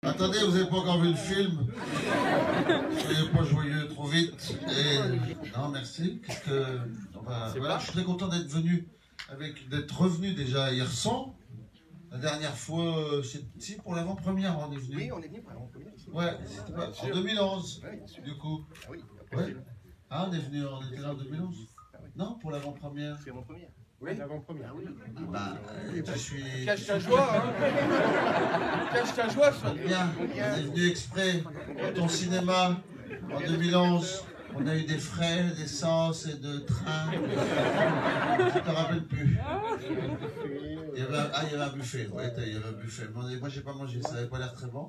Attendez, vous n'avez pas encore vu le film? Soyez pas joyeux trop vite. Non, merci. Voilà, je suis très content d'être revenu déjà à Hirson. La dernière fois, c'est pour l'avant-première, on est venu. Oui, on est venu pour l'avant-première. Ouais, en 2011, du coup. Ah oui, ouais. Ah, on était là en 2011. Ah, oui. Non, pour l'avant-première. C'est l'avant-première. Oui, l'avant-première. Ah, oui. Je suis... Cache ta joie, hein. Cache ta joie, ça. Bien, on est venu exprès pour ton cinéma en 2011. On a eu des frais d'essence et de train. Je ne te rappelle plus. Il y avait un buffet. Ouais, il y avait un buffet. Moi, j'ai pas mangé, ça n'avait pas l'air très bon.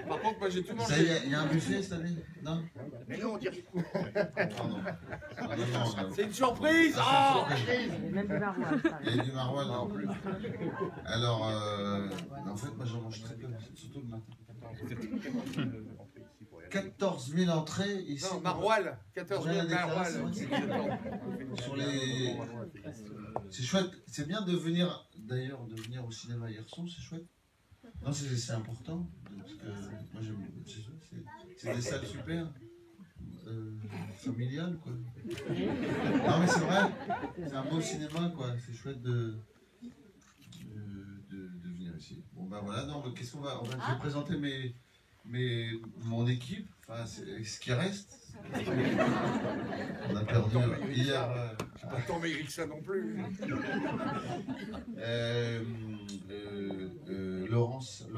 Par contre, moi, j'ai tout mangé. Il y a un buffet cette année? Non? Mais non, on dirait. Pardon. C'est une surprise. Ah, Même du maroilles. Il y a du maroilles non plus. Alors, en fait, moi, j'en mange très peu, surtout le matin. 14 000 entrées ici. Non, maroilles. 14 000 maroilles. C'est chouette. C'est bien de venir, d'ailleurs, au cinéma Hirson, c'est chouette. Non, c'est important. Parce que moi, c'est des salles super. Familiales, quoi. Non, mais c'est vrai. C'est un beau cinéma, quoi. C'est chouette de venir ici. Bon, ben voilà. Non, mais qu'est-ce qu'on va... Je vais présenter mon équipe, enfin ce qui reste. On a perdu hier. Pas tant maigri que ça non plus. Laurence,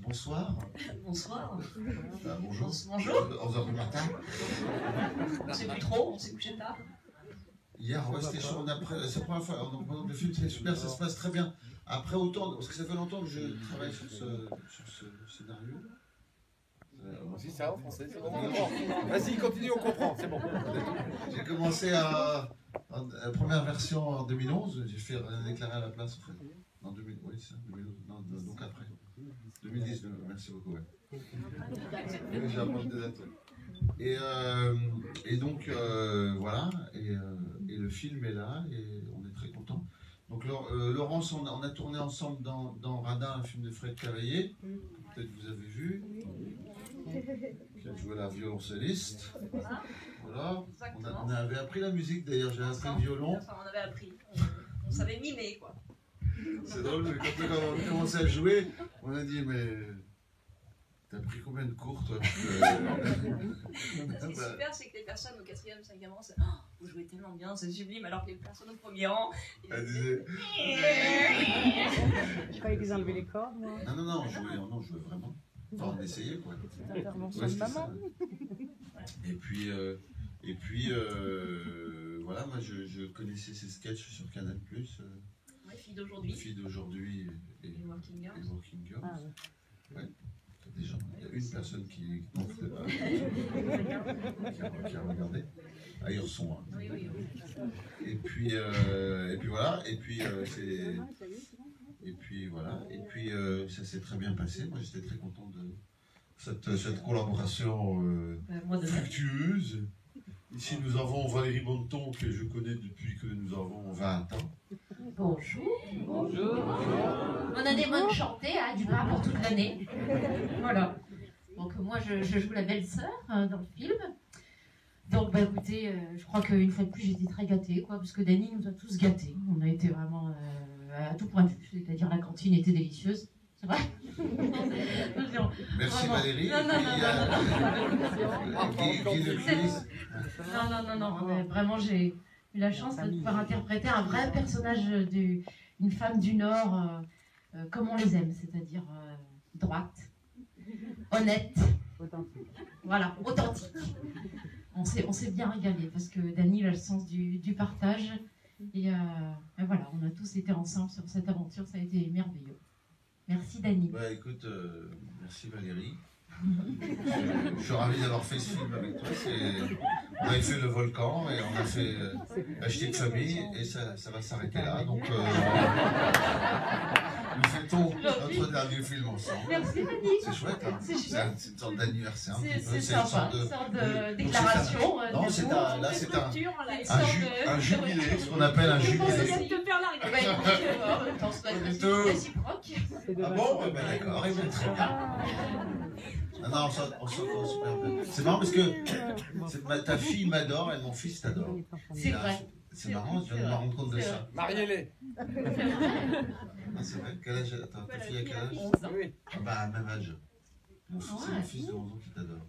bonsoir. Bonsoir. Bonjour. Bonjour. 11h du matin. On ne sait plus trop, on s'est couché tard. Hier, c'était chaud. C'est la première fois. Le film, c'est super, ça se passe très bien. Après autant, parce que ça fait longtemps que je travaille sur ce scénario. C'est ça en français, c'est bon. Vas-y, continue, on comprend, c'est bon. J'ai commencé la première version en 2011, j'ai fait rien déclaré à la place en fait. En 2000, oui, c'est ça, 2012, non, donc après. 2019, merci beaucoup, ouais. J'ai apporté des dates. Et donc, voilà, et le film est là, et on est très contents. Donc, Laurence, on a tourné ensemble dans Radin, un film de Fred Cavaillé, peut-être que vous avez vu. Qui a joué la violoncelliste. Voilà. On avait appris la musique d'ailleurs, j'ai appris le violon. Enfin, on avait appris. On savait mimer, quoi. C'est drôle, quand on a commencé à jouer, on a dit, mais t'as pris combien de cours toi? Ce qui est super, c'est que les personnes au 4e, 5e rang, c'est vous jouez tellement bien, c'est sublime, alors que les personnes au 1er rang. Elle disait. Je croyais qu'ils enlevaient les cordes, moi. Non, on jouait vraiment. Enfin, on essayait quoi. Petite intervention de maman. Et puis voilà, moi je connaissais ces sketchs sur Canal+. Fille d'aujourd'hui. Fille d'aujourd'hui et Working Girls. Working Girls. Ah, ouais. Il y a une personne qui a regardé. Ah, ils sont. Hein. Oui. Et puis voilà. Et puis voilà. Et puis ça s'est très bien passé. Moi j'étais très content de cette collaboration fructueuse. Ici nous avons Valérie Bonneton que je connais depuis que nous avons 20 ans. Bonjour. On a des bonnes chantées, du bras pour toute l'année. Voilà. Donc moi je joue la belle-sœur dans le film. Donc écoutez, je crois qu'une fois de plus j'étais très gâtée, quoi, parce que Dany nous a tous gâtés. On a été vraiment à tout point de vue, c'est-à-dire la cantine était délicieuse. C'est vrai. Merci vraiment. Valérie. Non. Vraiment j'ai eu la chance de pouvoir interpréter un vrai personnage d'une femme du Nord comme on les aime, c'est-à-dire droite, honnête, authentique. Voilà, authentique. On s'est bien régalé parce que Dany a le sens du partage et voilà, on a tous été ensemble sur cette aventure, ça a été merveilleux. Merci Dany. Bah écoute, merci Valérie. Je suis ravi d'avoir fait ce film avec toi. On avait fait Le Volcan et on a fait Acheter de famille et ça va s'arrêter là. Donc nous fêtons notre dernier film ensemble. Merci Dany. C'est chouette, hein. C'est une sorte d'anniversaire. C'est sympa, une sorte de déclaration. Non, c'est un jubilé, ce qu'on appelle un jubilé. En même temps, c'est réciproque. C'est de Ah bon, ouais, ben d'accord, il va très bien. Ah non, on s'entend super bien. C'est marrant parce que ta fille m'adore et mon fils t'adore. C'est vrai. C'est marrant, je viens de me rendre compte de ça. Mariez-les. Ah, c'est vrai. Quel âge? Attends, ta fille a quel âge? 11 ans. Oui. Ah bah, même âge. C'est mon fils de 11 ans qui t'adore.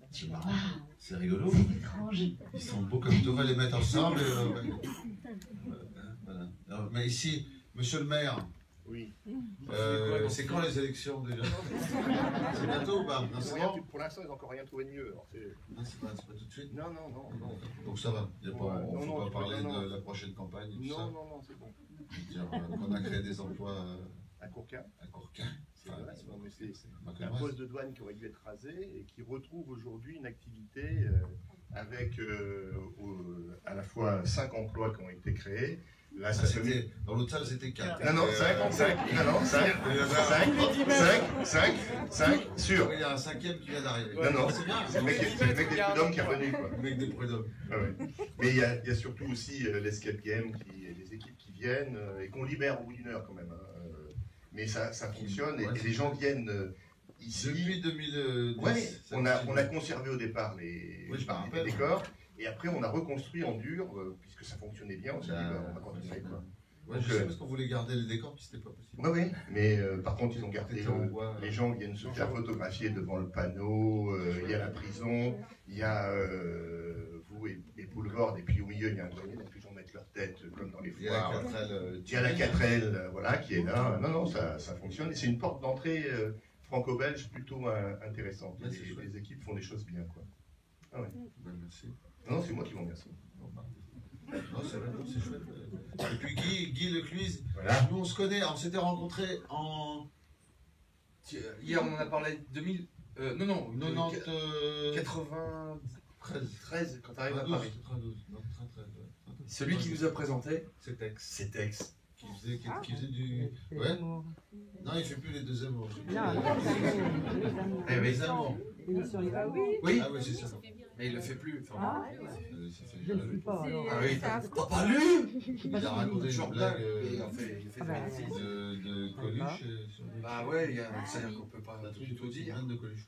C'est marrant. C'est rigolo. Étrange. Ils sont beaux comme tout. On va les mettre ensemble. Voilà. Alors, mais ici, monsieur le maire, Oui. c'est quand les élections déjà? C'est bientôt ou pas? Non, c'est bon? Pour l'instant, ils n'ont encore rien trouvé de mieux. Alors, Non, c'est pas tout de suite. non, non, non, non. Donc ça va. Il y a pas, on ne Non, faut non, pas parler non, non. de la prochaine campagne. Et tout ça. Non, non, non, c'est bon. Dire qu'on a créé des emplois À Courquin, à Courquin. c'est vrai. Non, mais c'est Ma un connoisse. poste de douane qui aurait dû être rasé et qui retrouve aujourd'hui une activité avec à la fois 5 emplois qui ont été créés. Là, Ah, ça fait c'était, dans l'autre salle, c'était 4. Non, non, 5, sûr. Il y a un cinquième qui vient d'arriver. Non, non, c'est bien. c'est le mec des prud'hommes qui est revenu, quoi. Le mec des prud'hommes. Ah ouais. Mais il y a surtout aussi l'escape game, les équipes qui viennent et qu'on libère au bout d'une heure quand même. Hein. Mais ça fonctionne et les gens viennent ici. Depuis 2010. Ouais, ça on a continue. conservé au départ les Oui, je me rappelle. décors et après on a reconstruit en dur puisque ça fonctionnait bien. On s'est dit on va continuer quoi. Ouais, je sais parce qu'on voulait garder les décors, puis c'était pas possible. Oui, oui, mais par contre ils ont gardé C'était en bois. les gens viennent se faire photographier devant le panneau, il y a la prison, il y a vous et Boulevard, et puis au milieu il y a un grenier, donc les gens mettent leur tête comme dans les Il y a la foires. 4L. Il y a la 4L voilà, qui est là. Non, non, ça fonctionne et c'est une porte d'entrée franco-belge plutôt intéressante. Ouais, c'est chouette. Les équipes font des choses bien. Quoi. Ah ouais. Ben, merci. Non, non, c'est moi qui vous remercie. Non, c'est vrai, non, c'est chouette. Et puis Guy Lecluise, Voilà. nous on se connaît, on s'était rencontrés en Hier, on en a parlé 2000. Non, 90. 93, quand tu arrives à 92, Paris. 92, non, 93, ouais. Celui qui nous a présenté, C'est Tex. c'est Tex. Qui faisait du. Ouais. Non, il fait plus les deux amours. Non, Les amours. Ah oui. Oui, Ah oui, c'est ça. mais il le fait plus. Enfin, Ah, Ça fait je ne suis pas alors. ah oui, t'as pas lu Il a raconté une Jordan, blague il a fait Ah bah, de Coluche. Sur les- Bah ouais, c'est-à-dire qu'on peut pas Un truc tout dire. de Coluche.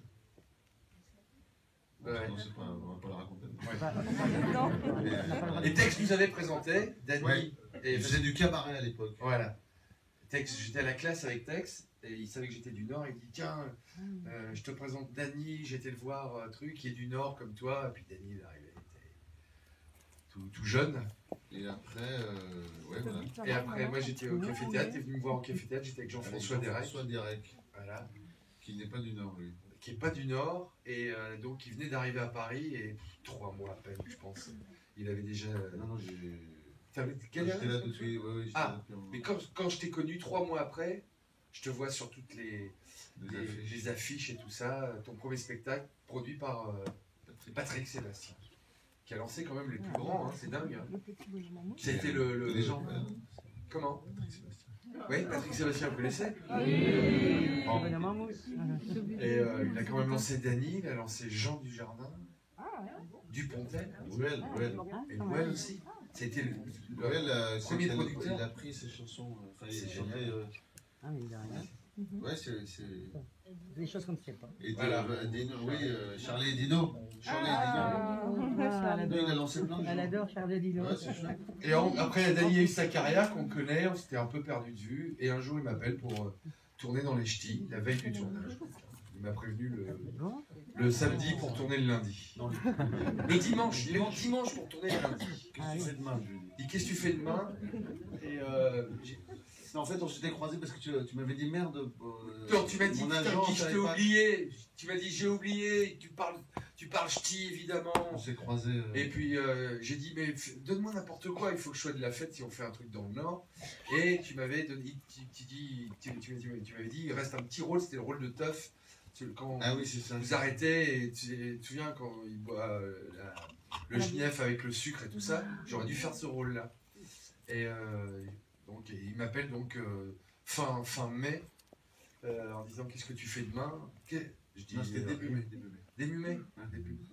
Ouais. Non, c'est pas, on va pas la raconter. Non. Et Tex nous avait présenté, Dany, Ouais. et Il faisait du cabaret à l'époque. voilà. Tex, j'étais à la classe avec Tex, et il savait que j'étais du Nord, il dit tiens, je te présente Dany, j'ai été le voir, truc, qui est du Nord comme toi, et puis Dany il est arrivé, il était tout jeune. Et après, ouais, voilà. Et après, moi j'étais au Café Théâtre, t'es venu me voir au Café Théâtre, j'étais avec Jean-François Derek, Jean-François Derek, voilà, qui n'est pas du Nord, lui. qui est pas du Nord, et donc il venait d'arriver à Paris, et 3 mois à peine, je pense, il avait déjà... Non, non, j'ai. T'avais quel âge? J'étais là tout de suite, ouais, j'étais Ah, là depuis un moment. Mais quand je t'ai connu 3 mois après, je te vois sur toutes les affiches et tout ça, ton premier spectacle produit par Patrick Sébastien, qui a lancé quand même les plus grands, hein, c'est dingue. Hein. C'était le... Les gens, Comment? Patrick Sébastien. Oui, Patrick Sébastien, vous connaissez? Oui. La mamousse. Et il a quand même lancé Dany, il a lancé Jean Dujardin, Dupontel, Ruel, et Noël aussi. C'était le Ruel, premier producteur. il a pris ses chansons. Enfin, C'est il a génial. fait, Ah, mais il a rien. ouais, c'est. Des choses qu'on ne sait pas. Et Voilà. Dino, oui, Charlie et Dino. Charlie et Ah, elle Dino. Il a adore. lancé plein de Elle gens. adore Charles Dino. Ouais, c'est chouette. Et après, Dany a eu sa carrière qu'on connaît, on s'était un peu perdu de vue. Et un jour, il m'appelle pour tourner dans les ch'tis, la veille du tournage. Il m'a prévenu Bon. le samedi pour tourner le lundi. Le dimanche pour tourner le lundi. Qu'est-ce que tu fais demain, je lui dis. Il dit qu'est-ce que tu fais demain? Et Non, en fait, on s'était croisés parce que tu m'avais dit merde. quand tu m'as dit mon putain, agent, Guy, je savait t'ai pas. oublié. Tu m'as dit j'ai oublié. Tu parles ch'ti évidemment. On s'est croisés. Et puis j'ai dit mais donne-moi n'importe quoi, il faut que je sois de la fête si on fait un truc dans le Nord. Et tu m'avais donné, tu m'avais dit il reste un petit rôle, c'était le rôle de Teuf. Quand Ah oui, c'est ça. vous arrêtez et tu te souviens quand il boit le gnef avec le sucre et tout ça, j'aurais dû faire ce rôle-là. Et donc il m'appelle donc fin mai en disant qu'est-ce que tu fais demain? Je dis Non, c'était début mai. Début mai.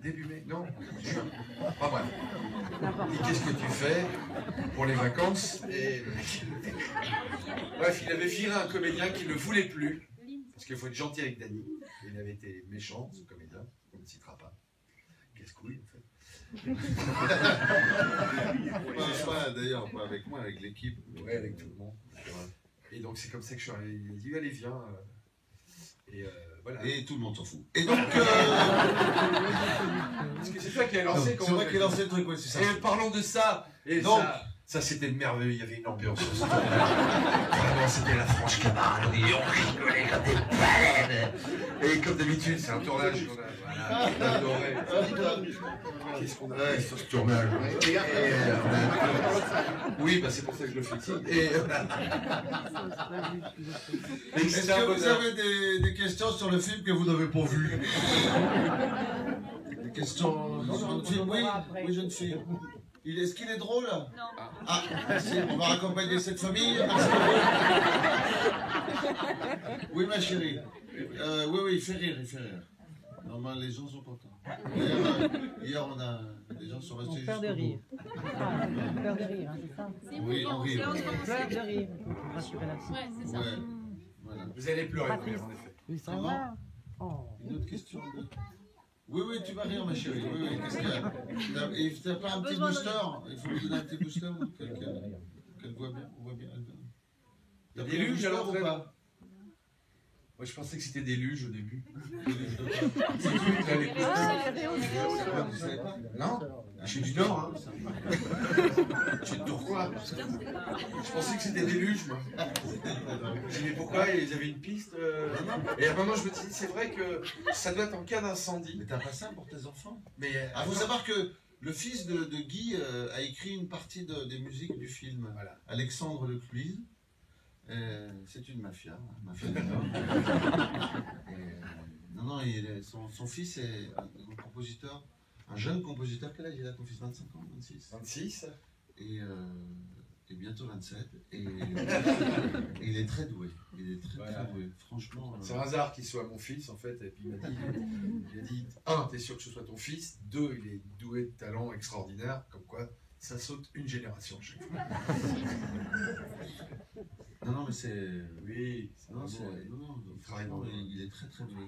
Début mai. Non, juin. Enfin bref. Et qu'est-ce que tu fais pour les vacances? Et... Bref, il avait viré un comédien qui ne le voulait plus. Parce qu'il faut être gentil avec Dany. Il avait été méchant, ce comédien. On ne citera pas. Qu'est-ce couille, en fait. D'ailleurs, pas avec moi, avec l'équipe. Ouais, avec tout le monde. Et donc c'est comme ça que je suis arrivé. Il a dit allez viens. Et voilà. Et tout le monde s'en fout. Et donc. Parce que c'est toi qui as lancé. C'est moi qui ai lancé le truc, ouais, c'est ça. Et parlons de ça. Et donc, ça c'était merveilleux. Il y avait une ambiance. Vraiment, c'était la franche camaraderie. On rigolait comme des baleines. Et comme d'habitude, c'est un tournage qu'on a. Voilà, on a adoré. Qu'est-ce qu'on a fait sur ce tournage? Oui, bah c'est pour ça que je le fais ici. Est-ce que vous avez des questions sur le film que vous n'avez pas vu? Des questions sur le film? Oui, oui, jeune fille. Est-ce qu'il est drôle? Non. Ah, merci. On va raccompagner cette famille. Oui, ma chérie. Oui, il fait rire, il fait rire. Normalement, les gens sont contents. Hier, on a... Les gens sont restés Peur de rire. Peur de rire, hein, c'est ça? Oui, on rit. Peur de rire. Rassurez là-dessus. Ouais, c'est ça. Ouais. Voilà. Vous allez pleurer, en effet. Oui, ça va. Oh. Une autre question Oui, tu vas rire, ma chérie. Oui, qu'est-ce qu'il y a? T'as pas un petit booster? Il faut lui donner un petit booster qu'elle voit bien. On voit bien. T'as Des pris un luges booster alors ou pas? Moi je pensais que c'était des luges au début. Vous savez pas? Non, je suis du Nord, hein. Je suis de Tourcoing. Je pensais que c'était des luges, moi. Je dis mais pourquoi ils avaient une piste Et à un moment je me dis c'est vrai que ça doit être en cas d'incendie. Mais t'as pas ça pour tes enfants? Mais Il faut savoir que le fils de Guy a écrit une partie des musiques du film. Voilà. Alexandre Lecluise. C'est une mafia non, son fils est un compositeur, un jeune compositeur. Quel âge il a, ton fils? 25 ans, 26? 26. Et bientôt 27. Et il est très doué. Il est très doué. Franchement. C'est un hasard qu'il soit mon fils en fait. Et puis il a dit 1, t'es sûr que ce soit ton fils. 2, il est doué de talent extraordinaire. Comme quoi, ça saute une génération à chaque fois. Non, mais c'est. Oui, Non, il est très très doué.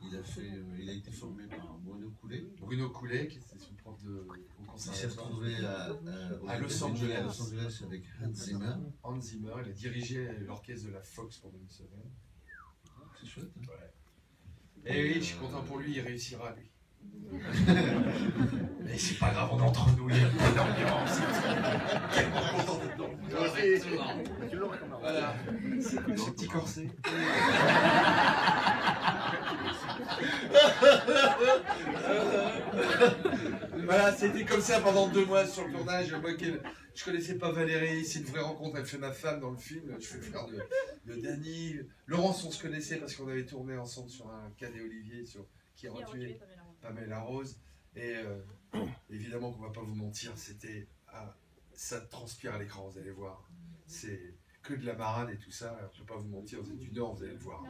Il a été formé par Bruno Coulet. Bruno Coulet, qui était son prof au Il s'est conservatoire. retrouvé À Los Angeles avec Hans Zimmer. Hans Zimmer, il a dirigé l'orchestre de la Fox pendant une semaine. C'est chouette. Hein. Ouais. Et oui, je suis content pour lui, il réussira lui. Mais c'est pas grave, on est entre nous, il y a pas d'ambiance. Tellement content d'être dans le Voilà, c'est cool ce petit corset. Voilà, c'était comme ça pendant 2 mois sur le tournage. Moi, je connaissais pas Valérie, c'est une vraie rencontre. Elle fait ma femme dans le film. Je fais le frère de Dany. Laurence, on se connaissait parce qu'on avait tourné ensemble sur un Cadet Olivier qui a retué Pamela Rose. Et évidemment qu'on va pas vous mentir, c'était ça transpire à l'écran, vous allez voir. C'est que de la marade et tout ça. Alors, je ne vais pas vous mentir, vous êtes du Nord, vous allez le voir.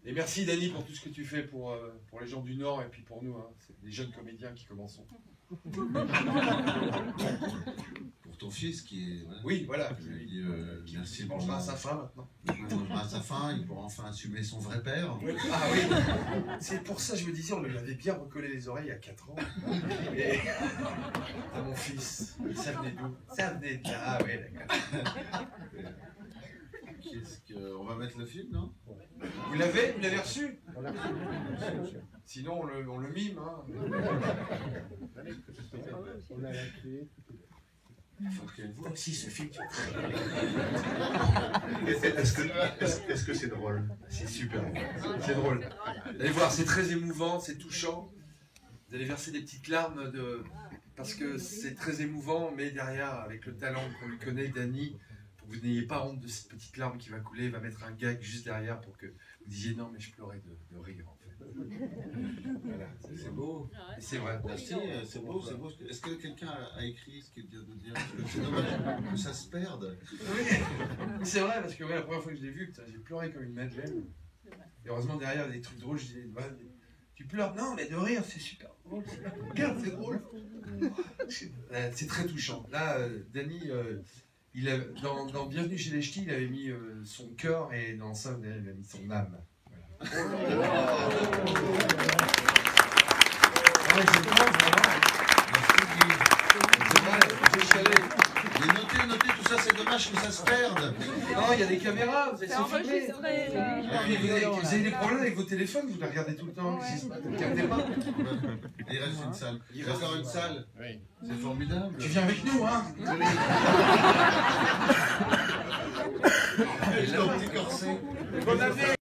Et merci Dany pour tout ce que tu fais pour les gens du Nord et puis pour nous. Hein. C'est des jeunes comédiens qui commençons. Pour ton fils qui est. Voilà. Oui, voilà. Qui merci pour mangera à sa faim maintenant. Il mangera à sa faim, il pourra enfin assumer son vrai père. Oui. Ah oui. C'est pour ça que je me disais, on lui avait bien recollé les oreilles à 4 ans. Et à mon fils, ça venait d'où? Ça venait de là. Ah oui, d'accord. On va mettre le film, non? Vous l'avez reçu? On l'a reçu. Sinon, on le mime. Hein. On a la clé. Il faut qu'elle voit aussi ce film. Est-ce que c'est drôle? C'est super. C'est drôle. Vous allez voir, c'est très émouvant, c'est touchant. Vous allez verser des petites larmes parce que c'est très émouvant, mais derrière, avec le talent qu'on lui connaît, Dany, pour que vous n'ayez pas honte de cette petite larme qui va couler, il va mettre un gag juste derrière pour que vous disiez non, mais je pleurais de rire en fait. Voilà, c'est beau. Et c'est vrai. Merci, c'est beau, c'est beau. Est-ce que quelqu'un a écrit ce qu'il vient de dire? C'est dommage que ça se perde. Oui, c'est vrai, parce que la première fois que je l'ai vu, j'ai pleuré comme une madeleine. Et heureusement, derrière, il y a des trucs drôles. Je disais, bah, tu pleures? Non, mais de rire, c'est super drôle. Regarde, c'est drôle. C'est très touchant. Là, Danny, dans Bienvenue chez les Ch'tis, il avait mis son cœur et dans ça, il a mis son âme. Voilà. Notez, tout ça, c'est dommage que ça se perde. Non, il y a des caméras, vous êtes filmés. Vous avez des problèmes avec vos téléphones, vous les regardez tout le temps. Vous ne captez pas. Il reste une salle. Il reste encore une salle. Oui. C'est formidable. Tu viens avec nous, hein? Avec ton petit corset.